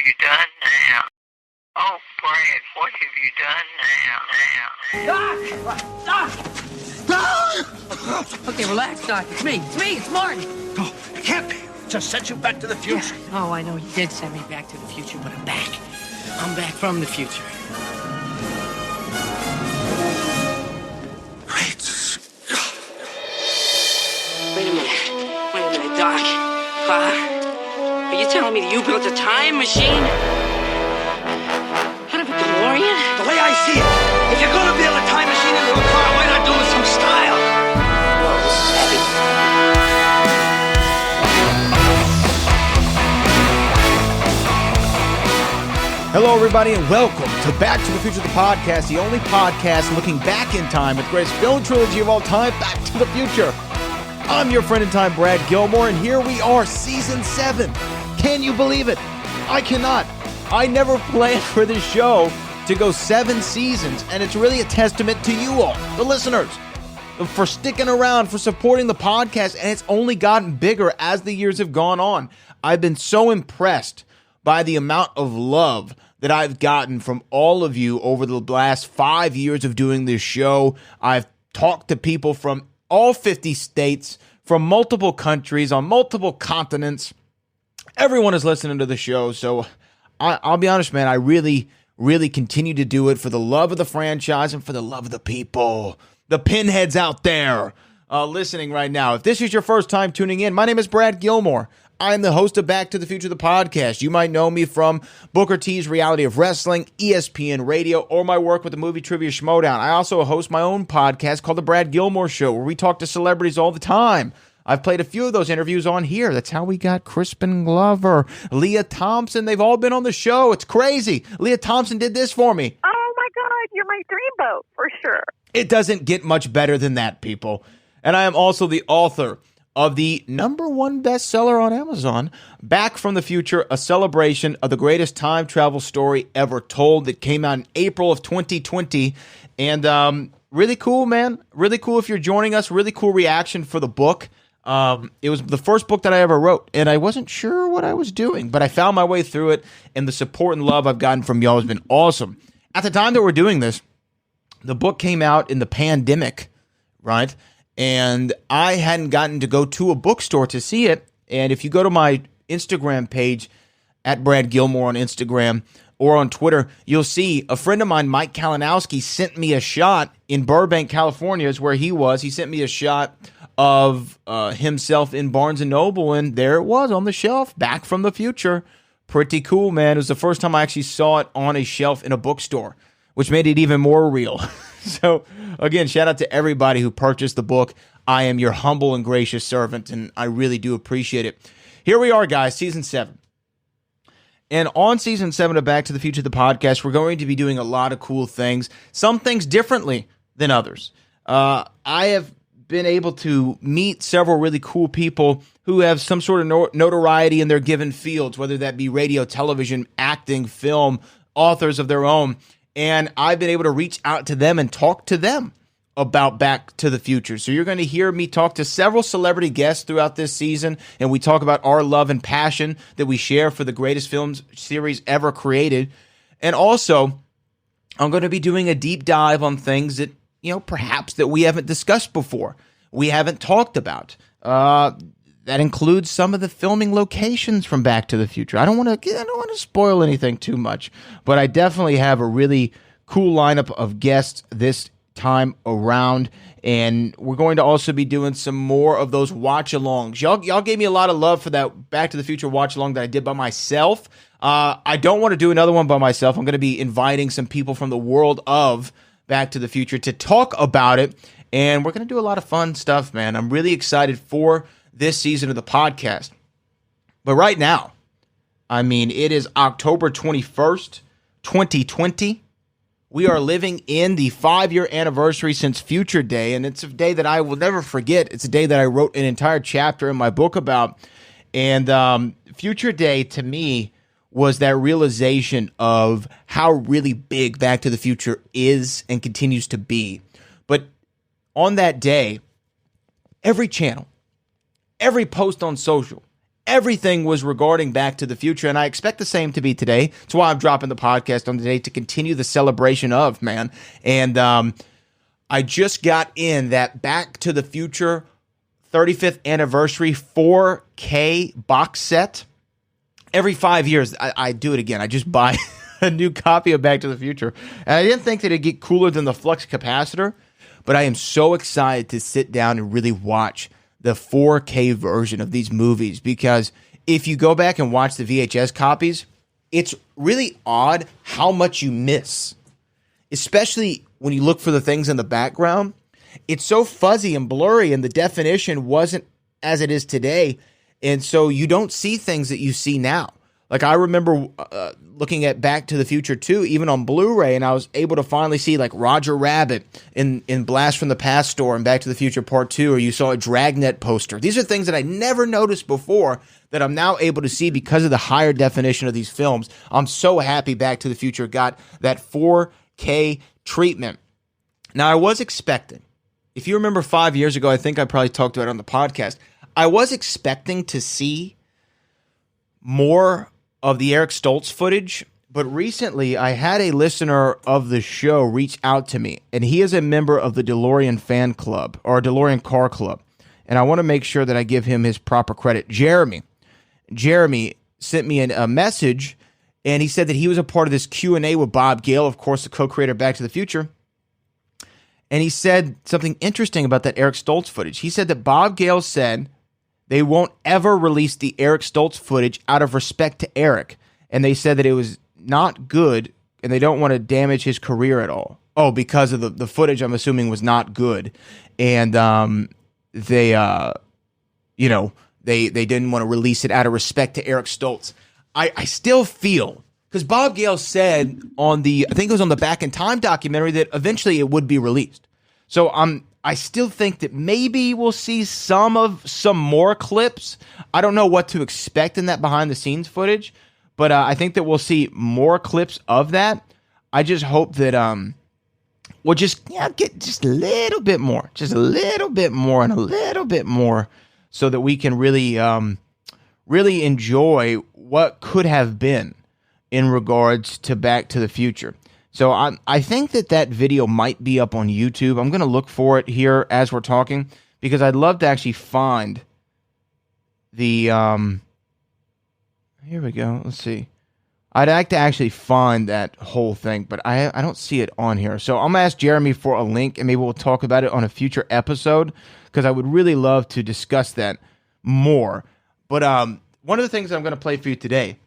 you done now? Oh, Brad, what have you done now? Doc! Okay, relax, Doc. It's me. It's Martin. Oh, it can't be. Just sent you back to the future. Yeah. Oh, I know you did send me back to the future, but I'm back. I'm back from the future. Great Scott. Wait a minute, Doc. Are you telling me that you built a time machine? Out of a DeLorean? The way I see it, if you're gonna build a time machine into a car, why not do it with some style? Whoa, this is heavy. Hello, everybody, and welcome to Back to the Future, the podcast, the only podcast looking back in time with the greatest film trilogy of all time, Back to the Future. I'm your friend in time, Brad Gilmore, and here we are, Season 7. Can you believe it? I cannot. I never planned for this show to go 7 seasons, and it's really a testament to you all, the listeners, for sticking around, for supporting the podcast, and it's only gotten bigger as the years have gone on. I've been so impressed by the amount of love that I've gotten from all of you over the last 5 years of doing this show. I've talked to people from all 50 states, from multiple countries, on multiple continents. Everyone is listening to the show, so I'll be honest, man, I really continue to do it for the love of the franchise and for the love of the people, the pinheads out there listening right now. If this is your first time tuning in, my name is Brad Gilmore. I'm the host of Back to the Future, the podcast. You might know me from Booker T's Reality of Wrestling, ESPN Radio, or my work with the Movie Trivia Schmodown. I also host my own podcast called The Brad Gilmore Show, where we talk to celebrities all the time. I've played a few of those interviews on here. That's how we got Crispin Glover, Leah Thompson. They've all been on the show. It's crazy. Leah Thompson did this for me. Oh, my God. You're my dreamboat, for sure. It doesn't get much better than that, people. And I am also the author of the #1 bestseller on Amazon, Back from the Future, a celebration of the greatest time travel story ever told, that came out in April of 2020. And really cool, man. Really cool if you're joining us. Really cool reaction for the book. It was the first book that I ever wrote, and I wasn't sure what I was doing, but I found my way through it, and the support and love I've gotten from y'all has been awesome. At the time that we're doing this, the book came out in the pandemic, right? And I hadn't gotten to go to a bookstore to see it. And if you go to my Instagram page, at Brad Gilmore on Instagram or on Twitter, you'll see a friend of mine, Mike Kalinowski, sent me a shot in Burbank, California, is where he was. He sent me a shot of himself in Barnes & Noble, and there it was on the shelf, Back from the Future. Pretty cool, man. It was the first time I actually saw it on a shelf in a bookstore, which made it even more real. So, again, shout out to everybody who purchased the book. I am your humble and gracious servant, and I really do appreciate it. Here we are, guys, Season 7. And on Season 7 of Back to the Future, the podcast, we're going to be doing a lot of cool things, some things differently than others. I have been able to meet several really cool people who have some sort of notoriety in their given fields, whether that be radio, television, acting, film, authors of their own. And I've been able to reach out to them and talk to them about Back to the Future. So you're going to hear me talk to several celebrity guests throughout this season, and we talk about our love and passion that we share for the greatest film series ever created. And also, I'm going to be doing a deep dive on things that, perhaps that we haven't discussed before, we haven't talked about. That includes some of the filming locations from Back to the Future. I don't want to spoil anything too much, but I definitely have a really cool lineup of guests this time around, and we're going to also be doing some more of those watch-alongs. Y'all gave me a lot of love for that Back to the Future watch-along that I did by myself. I don't want to do another one by myself. I'm going to be inviting some people from the world of Back to the Future to talk about it, and we're going to do a lot of fun stuff, man. I'm really excited for this season of the podcast. But right now, it is October 21st, 2020. We are living in the 5-year anniversary since Future Day, and it's a day that I will never forget. It's a day that I wrote an entire chapter in my book about. And Future Day, to me, was that realization of how really big Back to the Future is and continues to be. But on that day, every channel, every post on social, everything was regarding Back to the Future, and I expect the same to be today. That's why I'm dropping the podcast on today, to continue the celebration of, man. And I just got in that Back to the Future 35th anniversary 4K box set. Every 5 years, I do it again. I just buy a new copy of Back to the Future. And I didn't think that it'd get cooler than the flux capacitor, but I am so excited to sit down and really watch the 4K version of these movies, because if you go back and watch the VHS copies, it's really odd how much you miss, especially when you look for the things in the background. It's so fuzzy and blurry, and the definition wasn't as it is today, and so you don't see things that you see now. Like, I remember looking at Back to the Future 2, even on Blu-ray, and I was able to finally see, like, Roger Rabbit in Blast from the Past store and Back to the Future Part 2, or you saw a Dragnet poster. These are things that I never noticed before that I'm now able to see because of the higher definition of these films. I'm so happy Back to the Future got that 4K treatment. Now, I was expecting, if you remember 5 years ago, I think I probably talked about it on the podcast, I was expecting to see more of the Eric Stoltz footage, but recently I had a listener of the show reach out to me, and he is a member of the DeLorean fan club, or DeLorean car club, and I want to make sure that I give him his proper credit. Jeremy sent me a message, and he said that he was a part of this Q&A with Bob Gale, of course, the co-creator of Back to the Future, and he said something interesting about that Eric Stoltz footage. He said that Bob Gale said they won't ever release the Eric Stoltz footage out of respect to Eric. And they said that it was not good, and they don't want to damage his career at all. Oh, because of the footage, I'm assuming, was not good. And they didn't want to release it out of respect to Eric Stoltz. I still feel, because Bob Gale said I think it was on the Back in Time documentary, that eventually it would be released. So I still think that maybe we'll see some more clips. I don't know what to expect in that behind the scenes footage, but I think that we'll see more clips of that. I just hope that we'll just get just a little bit more, and a little bit more, so that we can really enjoy what could have been in regards to Back to the Future. So I think that video might be up on YouTube. I'm going to look for it here as we're talking, because I'd love to actually find the here we go. Let's see. I'd like to actually find that whole thing, but I don't see it on here. So I'm going to ask Jeremy for a link, and maybe we'll talk about it on a future episode, because I would really love to discuss that more. But one of the things I'm going to play for you today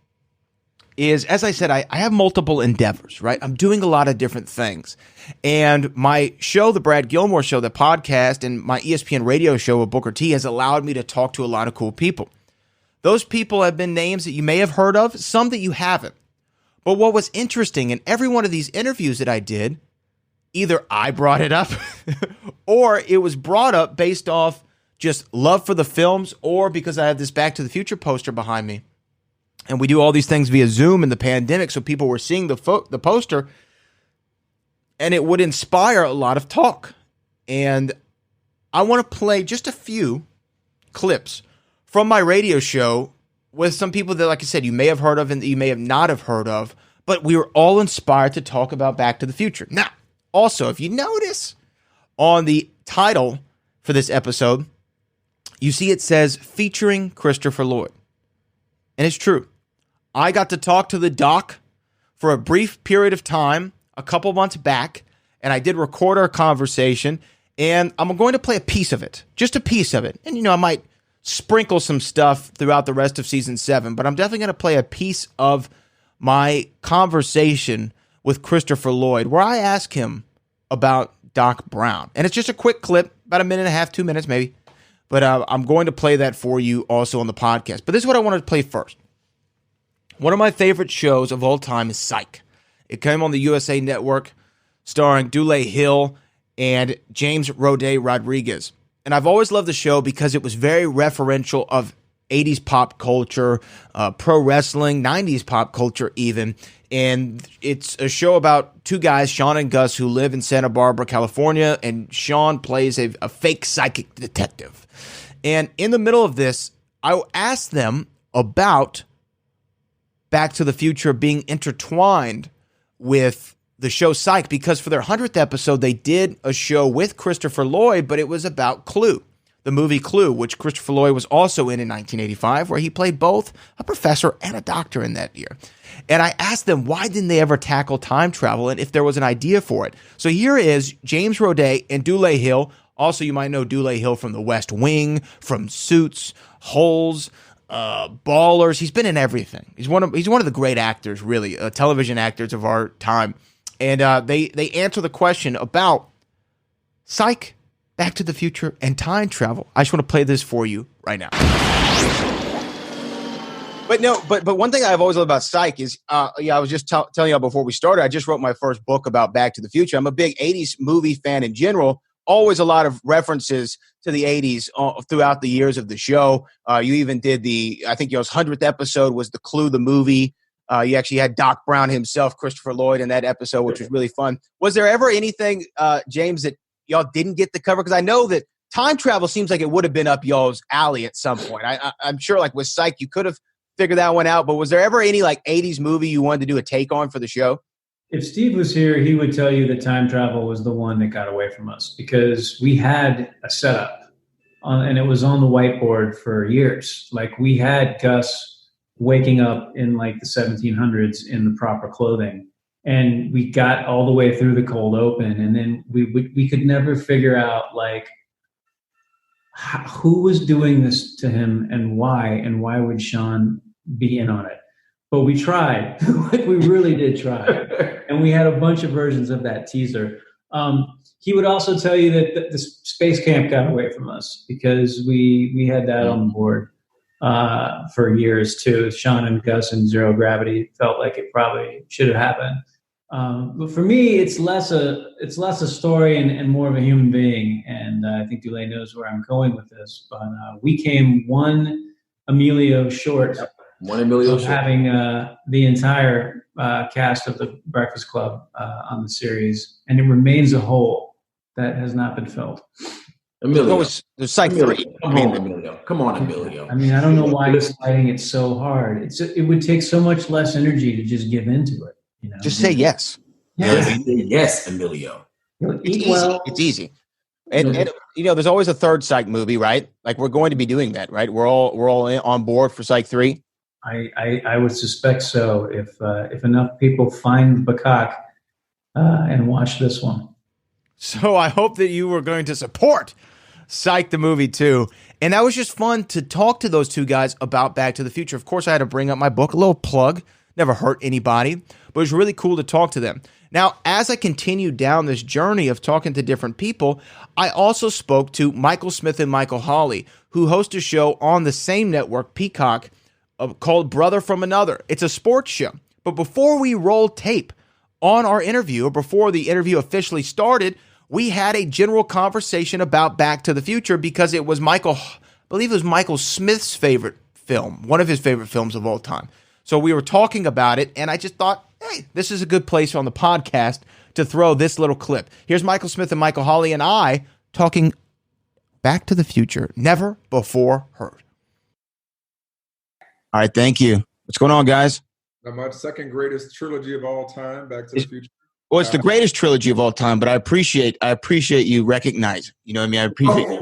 is, as I said, I have multiple endeavors, right? I'm doing a lot of different things. And my show, The Brad Gilmore Show, the podcast, and my ESPN radio show with Booker T has allowed me to talk to a lot of cool people. Those people have been names that you may have heard of, some that you haven't. But what was interesting in every one of these interviews that I did, either I brought it up or it was brought up based off just love for the films, or because I have this Back to the Future poster behind me. And we do all these things via Zoom in the pandemic, so people were seeing the poster, and it would inspire a lot of talk. And I want to play just a few clips from my radio show with some people that, like I said, you may have heard of and that you may have not have heard of, but we were all inspired to talk about Back to the Future. Now, also, if you notice on the title for this episode, you see it says featuring Christopher Lloyd. And it's true. I got to talk to the doc for a brief period of time a couple months back, and I did record our conversation, and I'm going to play a piece of it, just a piece of it. And, I might sprinkle some stuff throughout the rest of season 7, but I'm definitely going to play a piece of my conversation with Christopher Lloyd, where I ask him about Doc Brown. And it's just a quick clip, about a minute and a half, 2 minutes maybe. But I'm going to play that for you also on the podcast. But this is what I wanted to play first. One of my favorite shows of all time is Psych. It came on the USA Network, starring Dule Hill and James Roday Rodriguez. And I've always loved the show because it was very referential of 80s pop culture, pro wrestling, 90s pop culture even. And it's a show about two guys, Sean and Gus, who live in Santa Barbara, California. And Sean plays a fake psychic detective. And in the middle of this, I asked them about Back to the Future being intertwined with the show Psych, because for their 100th episode, they did a show with Christopher Lloyd, but it was about Clue, the movie Clue, which Christopher Lloyd was also in 1985, where he played both a professor and a doctor in that year. And I asked them, why didn't they ever tackle time travel and if there was an idea for it? So here is James Roday and Dule Hill. Also, you might know Dule Hill from The West Wing, from Suits, Holes, Ballers. He's been in everything. He's one of the great actors, really, television actors of our time. And they answer the question about Psych, Back to the Future, and time travel. I just want to play this for you right now. But one thing I've always loved about Psych is, I was just telling you before we started, I just wrote my first book about Back to the Future. I'm a big 80s movie fan in general. Always a lot of references to the 80s throughout the years of the show. You even did I think your 100th episode was the Clue, the movie. You actually had Doc Brown himself, Christopher Lloyd, in that episode, which was really fun. Was there ever anything, James, that y'all didn't get to cover? Because I know that time travel seems like it would have been up y'all's alley at some point. I'm sure, like with Psych, you could have figured that one out. But was there ever any like 80s movie you wanted to do a take on for the show? If Steve was here, he would tell you that time travel was the one that got away from us, because we had a setup and it was on the whiteboard for years. Like, we had Gus waking up in like the 1700s in the proper clothing, and we got all the way through the cold open, and then we could never figure out like who was doing this to him and why would Sean be in on it. But we tried. Like, we really did try. And we had a bunch of versions of that teaser. He would also tell you that the space camp got away from us, because we had that on board for years too. Sean and Gus and Zero Gravity felt like it probably should have happened. But for me, it's less a story and more of a human being. And I think Dule knows where I'm going with this. But we came one Emilio short. One Emilio of having the entire cast of the Breakfast Club on the series, and it remains a hole that has not been filled. Emilio. There's Psych 3. Come on, Emilio. I mean, I don't know why he's fighting it so hard. It would take so much less energy to just give into it. You know? Just say yes. Yes, Emilio. It's easy. And there's always a third Psych movie, right? Like, we're going to be doing that, right? We're all on board for Psych 3. I would suspect so, if enough people find Bakak and watch this one. So I hope that you were going to support Psych the movie too. And that was just fun to talk to those two guys about Back to the Future. Of course, I had to bring up my book, a little plug, never hurt anybody, but it was really cool to talk to them. Now, as I continued down this journey of talking to different people, I also spoke to Michael Smith and Michael Hawley, who host a show on the same network, Peacock, called Brother from Another. It's a sports show. But before we rolled tape on our interview, or before the interview officially started, we had a general conversation about Back to the Future, because it was I believe it was Michael Smith's favorite film, one of his favorite films of all time. So we were talking about it, and I just thought, hey, this is a good place on the podcast to throw this little clip. Here's Michael Smith and Michael Hawley and I talking Back to the Future, never before heard. All right, thank you. What's going on, guys? My second greatest trilogy of all time, Back to the Future. Well, it's the greatest trilogy of all time, but I appreciate you recognizing. You know what I mean? I appreciate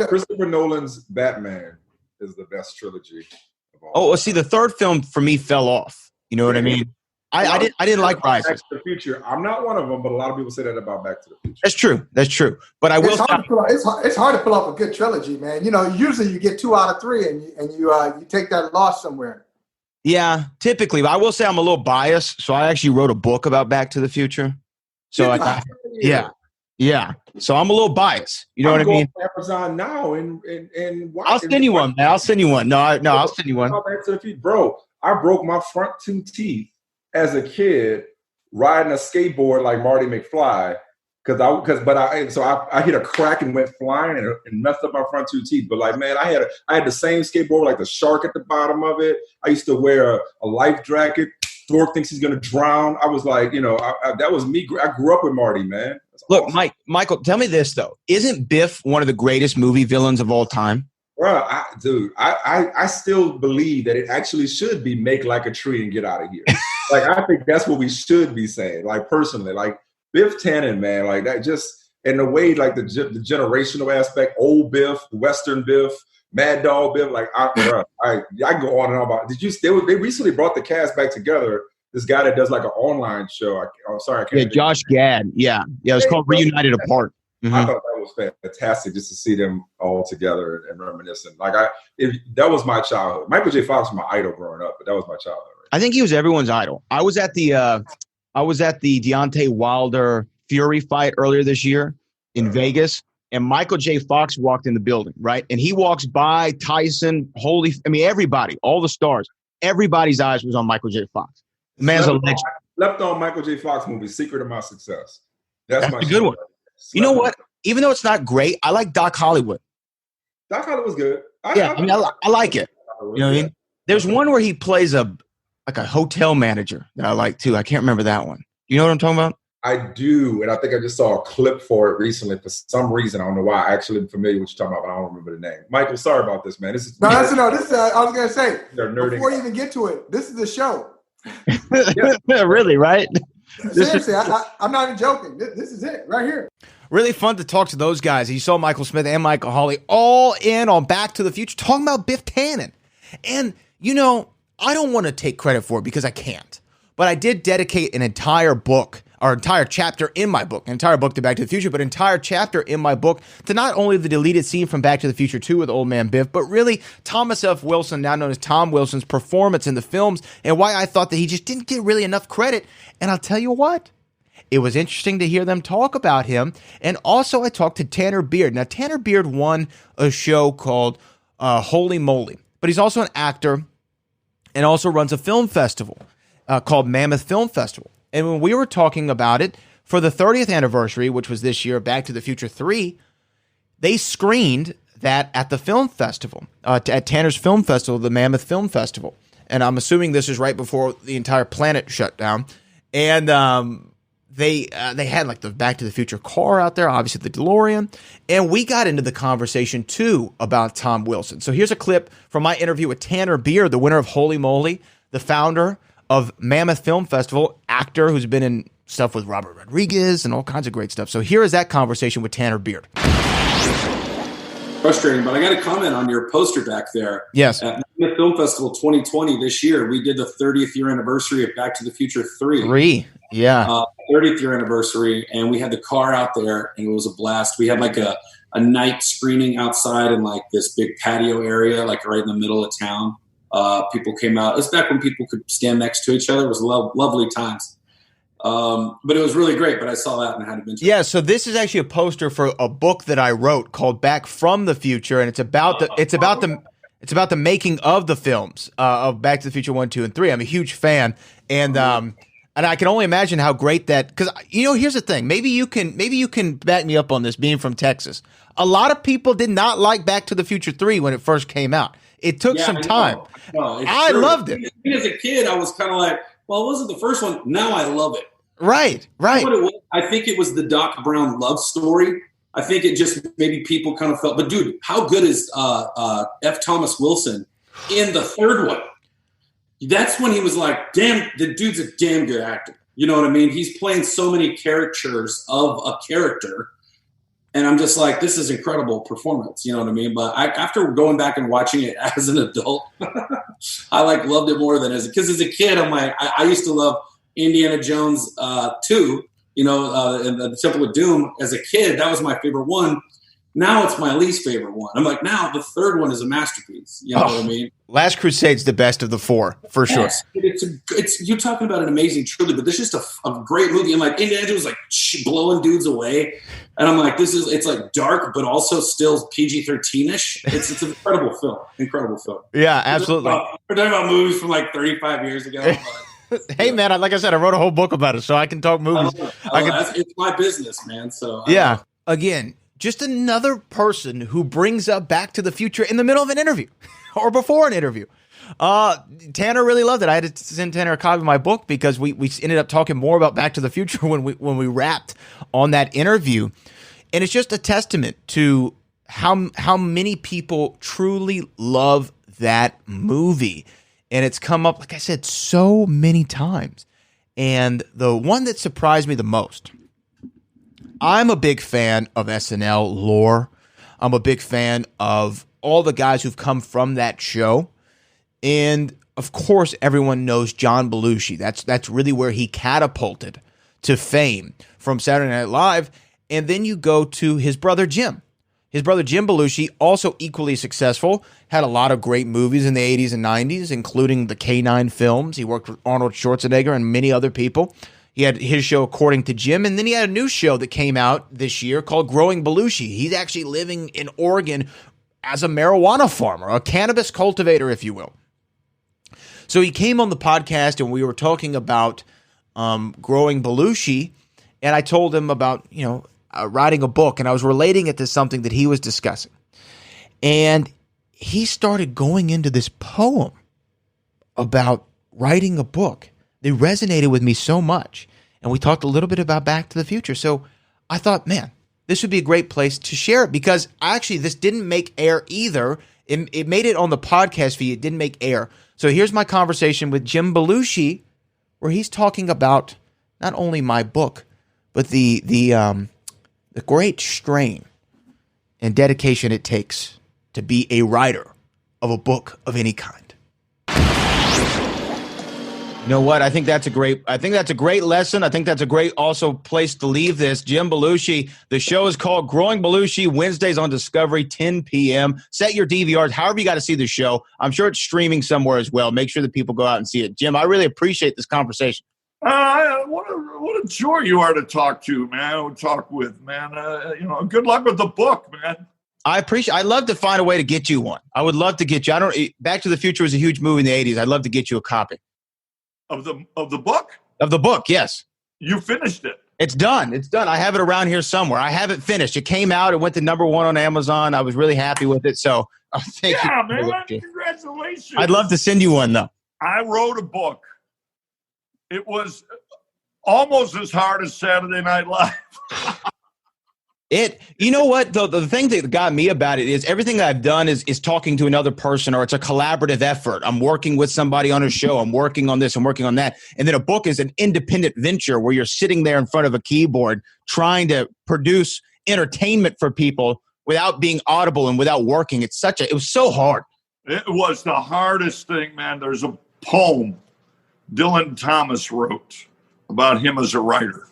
Christopher Nolan's Batman is the best trilogy of all time. Well, see, the third film for me fell off. You know what I mean? I didn't like Rises. Back to the Future. I'm not one of them, but a lot of people say that about Back to the Future. That's true. But I will. It's hard to pull off a good trilogy, man. You know, usually you get 2 out of 3, and you take that loss somewhere. Yeah, typically. But I will say I'm a little biased, so I actually wrote a book about Back to the Future. So yeah. So I'm a little biased. You know what I mean? Amazon now and I'll send you one, man. I'll send you one. No, I'll send you one. Back to the Future, bro. I broke my front 2 teeth as a kid riding a skateboard like Marty McFly, I hit a crack and went flying and messed up my front 2 teeth. But like, man, I had the same skateboard, like the shark at the bottom of it. I used to wear a life jacket. Dork thinks he's gonna drown. I was like, that was me. I grew up with Marty, man. That's Look, awesome. Michael, tell me this though: isn't Biff one of the greatest movie villains of all time? Bro, I still believe that it actually should be make like a tree and get out of here. Like, I think that's what we should be saying. Like, personally, like Biff Tannen, man, like that just, and the way, like the generational aspect, old Biff, Western Biff, Mad Dog Biff, like, I can go on and on about. They recently brought the cast back together. This guy that does like an online show. I'm sorry, I can't. Yeah, Josh Gad. Yeah, it was called Reunited Apart. I thought that was fantastic just to see them all together and reminiscing. Like that was my childhood. Michael J. Fox was my idol growing up, but that was my childhood. Right? I think he was everyone's idol. I was at the Deontay Wilder Fury fight earlier this year in Vegas, and Michael J. Fox walked in the building, right? And he walks by Tyson, everybody, all the stars. Everybody's eyes was on Michael J. Fox. The man's a legend. Left on Michael J. Fox movie, Secret of My Success. That's my a good one. You know what? Even though it's not great, I like Doc Hollywood. Doc Hollywood was good. I like it. You know what I mean? There's one where he plays a hotel manager that I like too. I can't remember that one. You know what I'm talking about? I do, and I think I just saw a clip for it recently. For some reason, I don't know why. I actually am familiar with what you're talking about, but I don't remember the name. Michael, sorry about this, man. This is I was gonna say before you even get to it, this is the show. Really, right? Seriously, I'm not even joking. This is it right here. Really fun to talk to those guys. You saw Michael Smith and Michael Hawley all in on Back to the Future, talking about Biff Tannen. And, you know, I don't want to take credit for it because I can't. But I did dedicate an entire book, or entire chapter in my book, an entire book to Back to the Future, but an entire chapter in my book to not only the deleted scene from Back to the Future 2 with Old Man Biff, but really Thomas F. Wilson, now known as Tom Wilson's performance in the films, and why I thought that he just didn't get really enough credit. And I'll tell you what, it was interesting to hear them talk about him. And also I talked to Tanner Beard. Now, Tanner Beard won a show called Holy Moly, but he's also an actor and also runs a film festival called Mammoth Film Festival. And when we were talking about it for the 30th anniversary, which was this year, Back to the Future 3, they screened that at the film festival, at Tanner's Film Festival, the Mammoth Film Festival. And I'm assuming this is right before the entire planet shut down. And they had like the Back to the Future car out there, obviously the DeLorean. And we got into the conversation too about Tom Wilson. So here's a clip from my interview with Tanner Beard, the winner of Holy Moly, the founder of Mammoth Film Festival, actor who's been in stuff with Robert Rodriguez and all kinds of great stuff. So here is that conversation with Tanner Beard. Frustrating, but I got to comment on your poster back there. Yes. At Mammoth Film Festival 2020 this year, we did the 30th year anniversary of Back to the Future 3. Yeah. 30th year anniversary, and we had the car out there, and it was a blast. We had like a night screening outside in like this big patio area, like right in the middle of town. People came out. It was back when people could stand next to each other. It was lovely times. But it was really great. But I saw that and I had to mention. Yeah, so this is actually a poster for a book that I wrote called Back from the Future, and it's about the making of the films of Back to the Future 1, 2, and 3. I'm a huge fan, and I can only imagine how great that. Because here's the thing. Maybe you can back me up on this. Being from Texas, a lot of people did not like Back to the Future 3 when it first came out. It took some time. I loved it. As a kid, I was kind of like, well, it wasn't the first one. Now I love it. Right. What it was, I think it was the Doc Brown love story. I think it just maybe people kind of felt. But dude, how good is F. Thomas Wilson in the third one? That's when he was like, damn, the dude's a damn good actor. You know what I mean? He's playing so many characters of a character. And I'm just like, this is incredible performance. You know what I mean? But after going back and watching it as an adult, I loved it more than because as a kid, I'm like, I used to love Indiana Jones 2, and the Temple of Doom. As a kid, that was my favorite one. Now it's my least favorite one. I'm like, now the third one is a masterpiece. You know what I mean? Last Crusade's the best of the four, for sure. It's you're talking about an amazing trilogy, but this is just a great movie. And like Indiana Jones like blowing dudes away, and I'm like, it's like dark, but also still PG-13ish. It's an incredible film. Incredible film. Yeah, absolutely. We're talking about movies from like 35 years ago. Hey man, like I said, I wrote a whole book about it, so I can talk movies. It's my business, man. So yeah, again, just another person who brings up Back to the Future in the middle of an interview or before an interview. Tanner really loved it. I had to send Tanner a copy of my book because we ended up talking more about Back to the Future when we wrapped on that interview. And it's just a testament to how many people truly love that movie. And it's come up, like I said, so many times. And the one that surprised me the most, I'm a big fan of SNL lore. I'm a big fan of all the guys who've come from that show. And of course, everyone knows John Belushi. That's really where he catapulted to fame from Saturday Night Live. And then you go to his brother Jim. His brother Jim Belushi, also equally successful, had a lot of great movies in the 80s and 90s, including the K-9 films. He worked with Arnold Schwarzenegger and many other people. He had his show According to Jim, and then he had a new show that came out this year called Growing Belushi. He's actually living in Oregon as a marijuana farmer, a cannabis cultivator, if you will. So he came on the podcast, and we were talking about Growing Belushi, and I told him about, writing a book, and I was relating it to something that he was discussing. And he started going into this poem about writing a book. They resonated with me so much. And we talked a little bit about Back to the Future. So I thought, man, this would be a great place to share it, because actually this didn't make air either. It made it on the podcast feed. It didn't make air. So here's my conversation with Jim Belushi, where he's talking about not only my book, but the great strain and dedication it takes to be a writer of a book of any kind. You know what? I think that's a great lesson. I think that's a great also place to leave this. Jim Belushi, the show is called Growing Belushi, Wednesdays on Discovery, 10 p.m. Set your DVRs, however you got to see the show. I'm sure it's streaming somewhere as well. Make sure that people go out and see it. Jim, I really appreciate this conversation. What a joy you are to talk to, man. Talk with, man. Good luck with the book, man. I'd love to find a way to get you one. I would love to get you. Back to the Future was a huge movie in the 80s. I'd love to get you a copy. Of the book? Of the book, yes. You finished it. It's done. I have it around here somewhere. I have it finished. It came out. It went to #1 on Amazon. I was really happy with it. So thank you. Yeah, man. Congratulations. I'd love to send you one, though. I wrote a book. It was almost as hard as Saturday Night Live. You know what, though? The thing that got me about it is everything that I've done is talking to another person, or it's a collaborative effort. I'm working with somebody on a show. I'm working on this. I'm working on that. And then a book is an independent venture where you're sitting there in front of a keyboard trying to produce entertainment for people without being audible and without working. It was so hard. It was the hardest thing, man. There's a poem Dylan Thomas wrote about him as a writer.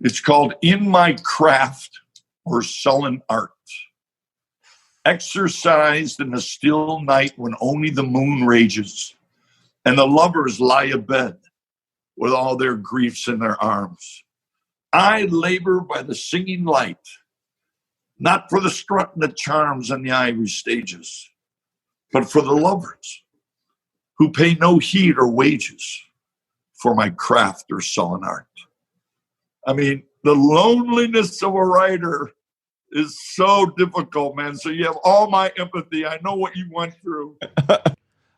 It's called In My Craft or Sullen Art. Exercised in the still night when only the moon rages and the lovers lie abed with all their griefs in their arms. I labor by the singing light, not for the strut and the charms and the ivory stages, but for the lovers who pay no heed or wages for my craft or sullen art. I mean, the loneliness of a writer is so difficult, man. So you have all my empathy. I know what you went through.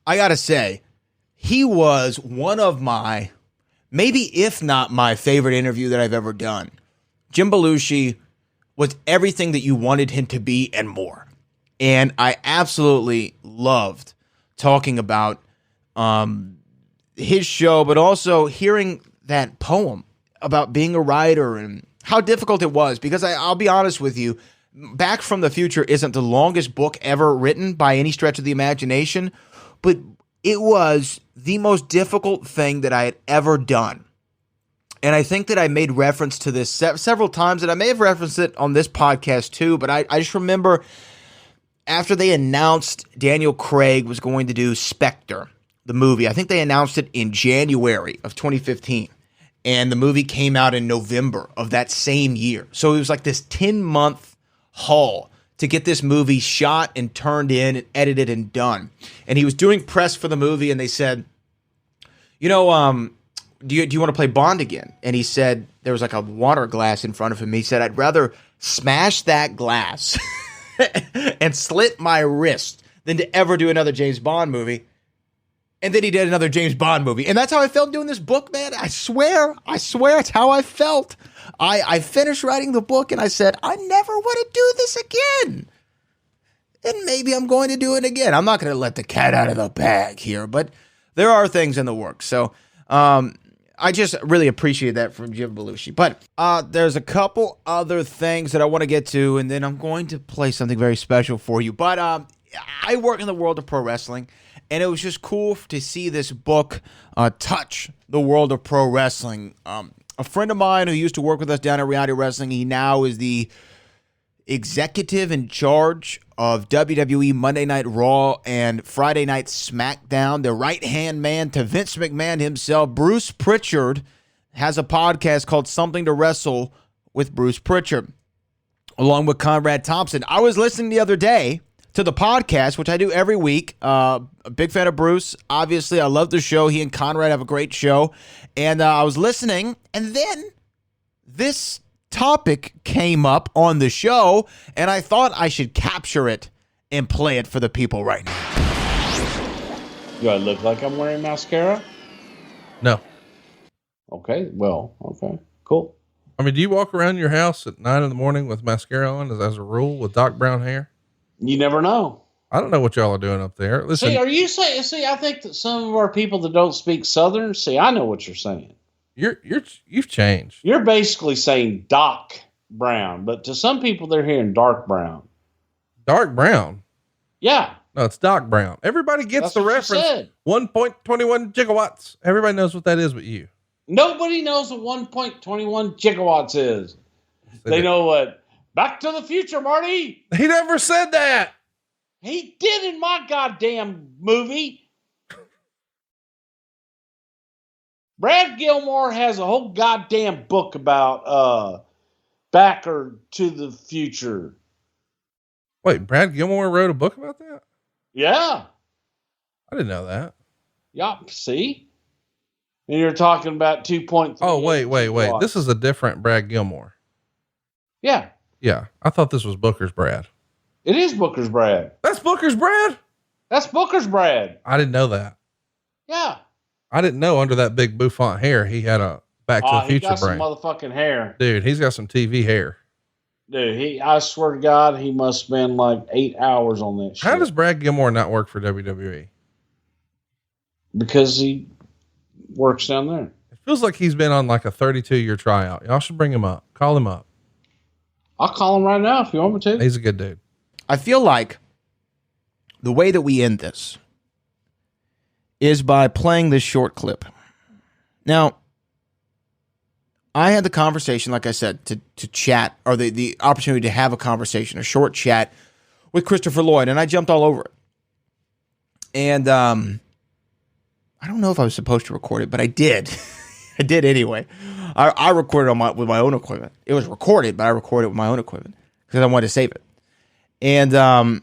I got to say, he was one of my, maybe if not my favorite interview that I've ever done. Jim Belushi was everything that you wanted him to be and more. And I absolutely loved talking about his show, but also hearing that poem about being a writer and how difficult it was, because I'll be honest with you, Back from the Future isn't the longest book ever written by any stretch of the imagination, but it was the most difficult thing that I had ever done. And I think that I made reference to this several times, and I may have referenced it on this podcast too, but I just remember after they announced Daniel Craig was going to do Spectre, the movie, I think they announced it in January of 2015. And the movie came out in November of that same year. So it was like this 10-month haul to get this movie shot and turned in and edited and done. And he was doing press for the movie, and they said, do you want to play Bond again? And he said, there was like a water glass in front of him. He said, I'd rather smash that glass and slit my wrist than to ever do another James Bond movie. And then he did another James Bond movie. And that's how I felt doing this book, man. I swear it's how I felt. I finished writing the book and I said, I never want to do this again. And maybe I'm going to do it again. I'm not going to let the cat out of the bag here, but there are things in the works. So I just really appreciate that from Jim Belushi. But there's a couple other things that I want to get to, and then I'm going to play something very special for you. But I work in the world of pro wrestling, and it was just cool to see this book touch the world of pro wrestling. A friend of mine who used to work with us down at Reality Wrestling, he now is the executive in charge of WWE Monday Night Raw and Friday Night SmackDown. The right-hand man to Vince McMahon himself, Bruce Pritchard, has a podcast called Something to Wrestle with Bruce Pritchard, along with Conrad Thompson. I was listening the other day to the podcast, which I do every week. A big fan of Bruce. Obviously, I love the show. He and Conrad have a great show. And I was listening, and then this topic came up on the show, and I thought I should capture it and play it for the people right now. Do I look like I'm wearing mascara? No. Okay, well, okay, cool. I mean, do you walk around your house at 9 a.m. with mascara on as a rule with dark brown hair? You never know. I don't know what y'all are doing up there. Listen, See, are you saying? See, I think that some of our people that don't speak Southern. See, I know what you're saying. You've changed. You're basically saying Doc Brown, but to some people they're hearing dark brown. Dark brown? Yeah. No, it's Doc Brown. Everybody gets the reference. 1.21 gigawatts. Everybody knows what that is but you. Nobody knows what 1.21 gigawatts is. They know what Back to the Future, Marty. He never said that. He did in my goddamn movie. Brad Gilmore has a whole goddamn book about Back or to the Future. Wait, Brad Gilmore wrote a book about that? Yeah. I didn't know that. Yeah, see? And you're talking about 2.3. Oh, wait. This is a different Brad Gilmore. Yeah. Yeah. I thought this was Booker's Brad. It is Booker's Brad. That's Booker's Brad? That's Booker's Brad. I didn't know that. Yeah. I didn't know under that big bouffant hair, he had a Back to the Future got brain. some motherfucking hair. Dude, he's got some TV hair. Dude, I swear to God, he must spend like 8 hours on that shit. How does Brad Gilmore not work for WWE? Because he works down there. It feels like he's been on like a 32-year tryout. Y'all should bring him up. Call him up. I'll call him right now if you want me to. He's a good dude. I feel like the way that we end this is by playing this short clip. Now, I had the conversation, like I said, to chat, or the opportunity to have a conversation, a short chat with Christopher Lloyd, and I jumped all over it. And I don't know if I was supposed to record it, but I did. I did anyway. I recorded with my own equipment. It was recorded, but I recorded it with my own equipment because I wanted to save it. And I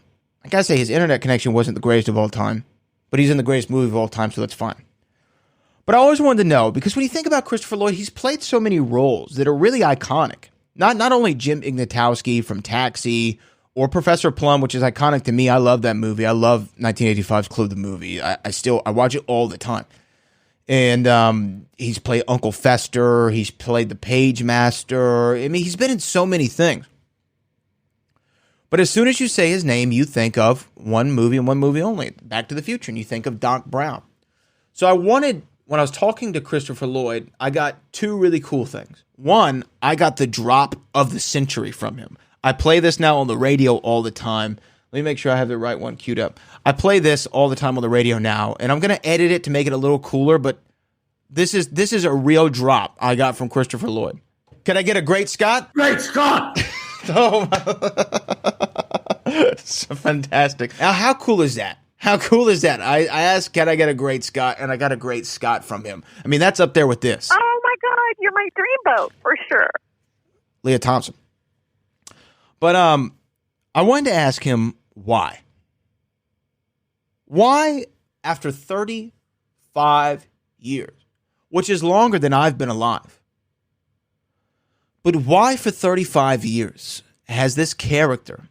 gotta say, his internet connection wasn't the greatest of all time, but he's in the greatest movie of all time, so that's fine. But I always wanted to know, because when you think about Christopher Lloyd, he's played so many roles that are really iconic. Not only Jim Ignatowski from Taxi or Professor Plum, which is iconic to me. I love that movie. I love 1985's Clue the movie. I watch it all the time. And he's played Uncle Fester. He's played the Page Master. I mean, he's been in so many things. But as soon as you say his name, you think of one movie and one movie only, Back to the Future, and you think of Doc Brown. So when I was talking to Christopher Lloyd, I got two really cool things. One, I got the drop of the century from him. I play this now on the radio all the time. Let me make sure I have the right one queued up. I play this all the time on the radio now, and I'm going to edit it to make it a little cooler, but this is a real drop I got from Christopher Lloyd. Can I get a Great Scott? Great Scott! Oh, it's fantastic. Now, how cool is that? How cool is that? I asked, can I get a Great Scott? And I got a Great Scott from him. I mean, that's up there with this. Oh, my God. You're my dreamboat for sure. Leah Thompson. But I wanted to ask him why. Why, after 35 years, which is longer than I've been alive, but why for 35 years has this character,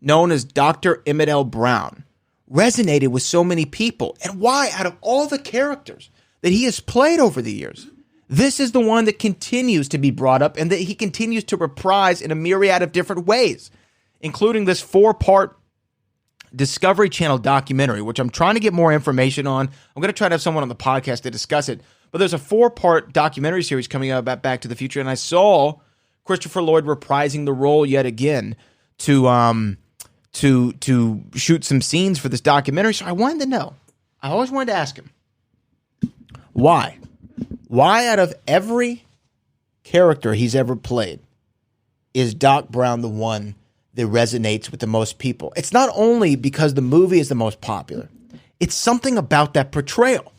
known as Dr. Emmett L. Brown, resonated with so many people, and why, out of all the characters that he has played over the years, this is the one that continues to be brought up and that he continues to reprise in a myriad of different ways, including this 4-part Discovery Channel documentary, which I'm trying to get more information on. I'm going to try to have someone on the podcast to discuss it. But there's a 4-part documentary series coming out about Back to the Future, and I saw Christopher Lloyd reprising the role yet again to shoot some scenes for this documentary. So I wanted to know. I always wanted to ask him, why? Why out of every character he's ever played is Doc Brown the one that resonates with the most people? It's not only because the movie is the most popular. It's something about that portrayal.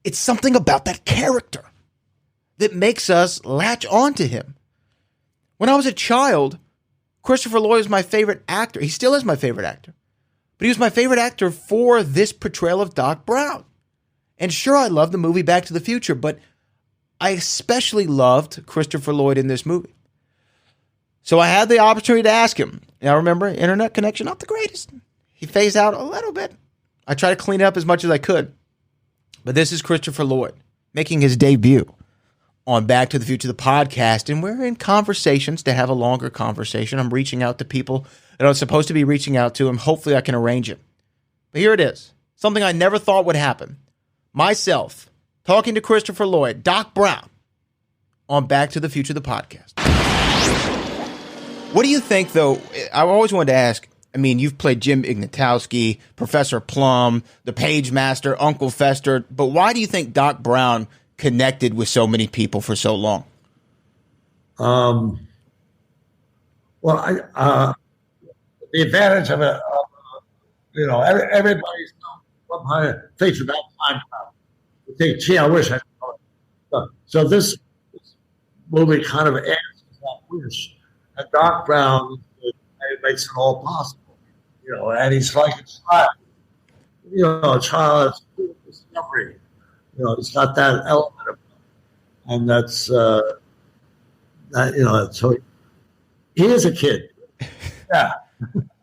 It's something about that character that makes us latch on to him. When I was a child, Christopher Lloyd was my favorite actor. He still is my favorite actor. But he was my favorite actor for this portrayal of Doc Brown. And sure, I love the movie Back to the Future, but I especially loved Christopher Lloyd in this movie. So I had the opportunity to ask him. Now remember, internet connection, not the greatest. He phased out a little bit. I tried to clean it up as much as I could. But this is Christopher Lloyd making his debut on Back to the Future, the podcast. And we're in conversations to have a longer conversation. I'm reaching out to people that I'm supposed to be reaching out to, and hopefully I can arrange it. But here it is. Something I never thought would happen. Myself talking to Christopher Lloyd, Doc Brown, on Back to the Future, the podcast. What do you think, though? I always wanted to ask, I mean, you've played Jim Ignatowski, Professor Plum, the Page Master, Uncle Fester, but why do you think Doc Brown connected with so many people for so long? Well, the advantage of it, everybody's thinks about time travel. You think, gee, I wish I could. So this movie kind of answers that wish. And Doc Brown, it makes it all possible. And he's like a child. A child that's discovery. He's got that element of it. And that's, so he is a kid. Yeah.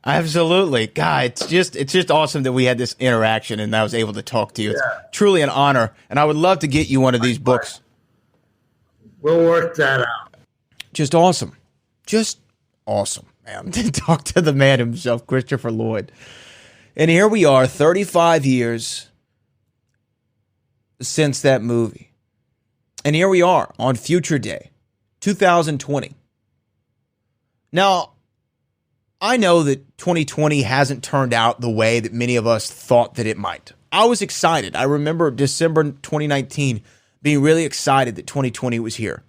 Absolutely. God, it's just awesome that we had this interaction and I was able to talk to you. It's truly an honor. And I would love to get you one of these books. We'll work that out. Just awesome. Just awesome, man. To talk to the man himself, Christopher Lloyd. And here we are, 35 years since that movie. And here we are on Future Day, 2020. Now, I know that 2020 hasn't turned out the way that many of us thought that it might. I was excited. I remember December 2019 being really excited that 2020 was here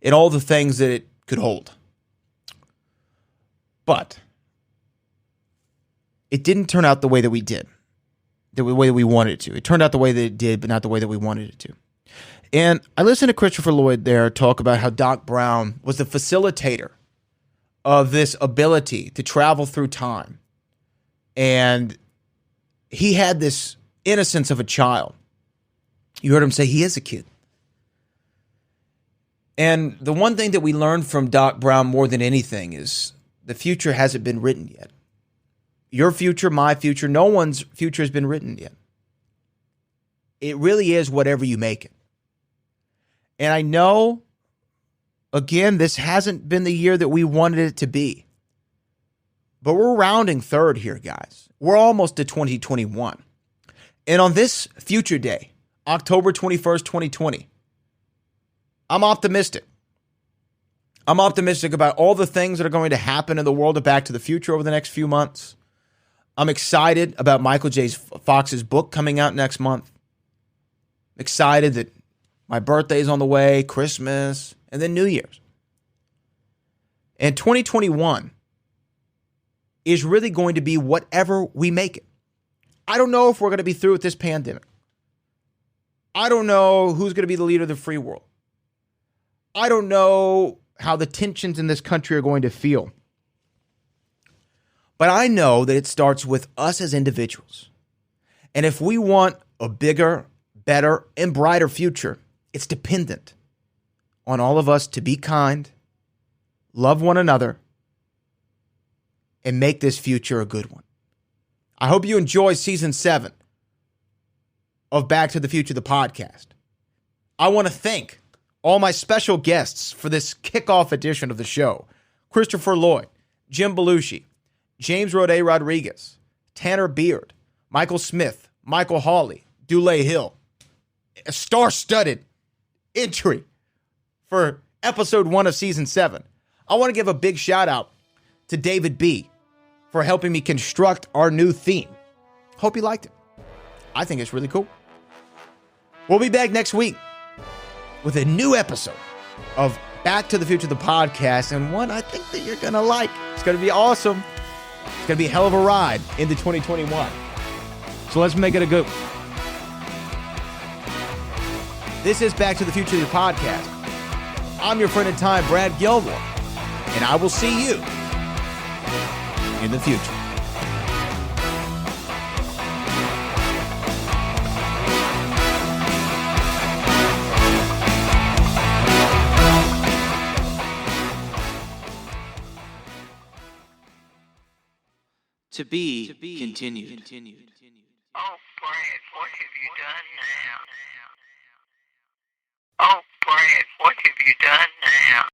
and all the things that it could hold. But it didn't turn out the way that we did, the way that we wanted it to. It turned out the way that it did, but not the way that we wanted it to. And I listened to Christopher Lloyd there talk about how Doc Brown was the facilitator of this ability to travel through time. And he had this innocence of a child. You heard him say he is a kid. And the one thing that we learned from Doc Brown more than anything is the future hasn't been written yet. Your future, my future, no one's future has been written yet. It really is whatever you make it. And I know, again, this hasn't been the year that we wanted it to be. But we're rounding third here, guys. We're almost to 2021. And on this Future Day, October 21st, 2020, I'm optimistic. I'm optimistic about all the things that are going to happen in the world of Back to the Future over the next few months. I'm excited about Michael J. Fox's book coming out next month. I'm excited that my birthday's on the way, Christmas, and then New Year's. And 2021 is really going to be whatever we make it. I don't know if we're going to be through with this pandemic. I don't know who's going to be the leader of the free world. I don't know how the tensions in this country are going to feel. But I know that it starts with us as individuals. And if we want a bigger, better, and brighter future, it's dependent on all of us to be kind, love one another, and make this future a good one. I hope you enjoy season 7 of Back to the Future, the podcast. I want to thank all my special guests for this kickoff edition of the show. Christopher Lloyd, Jim Belushi, James Rode Rodriguez, Tanner Beard, Michael Smith, Michael Hawley, Dule Hill. A star-studded entry for episode 1 of season 7. I want to give a big shout out to David B. for helping me construct our new theme. Hope you liked it. I think it's really cool. We'll be back next week with a new episode of Back to the Future, the podcast, and one I think that you're going to like. It's going to be awesome. It's going to be a hell of a ride into 2021. So let's make it a good one. This is Back to the Future, the podcast. I'm your friend in time, Brad Gilmore, and I will see you in the future. To be continued. Oh, Brad, what have you done now? Oh, Brad, what have you done now?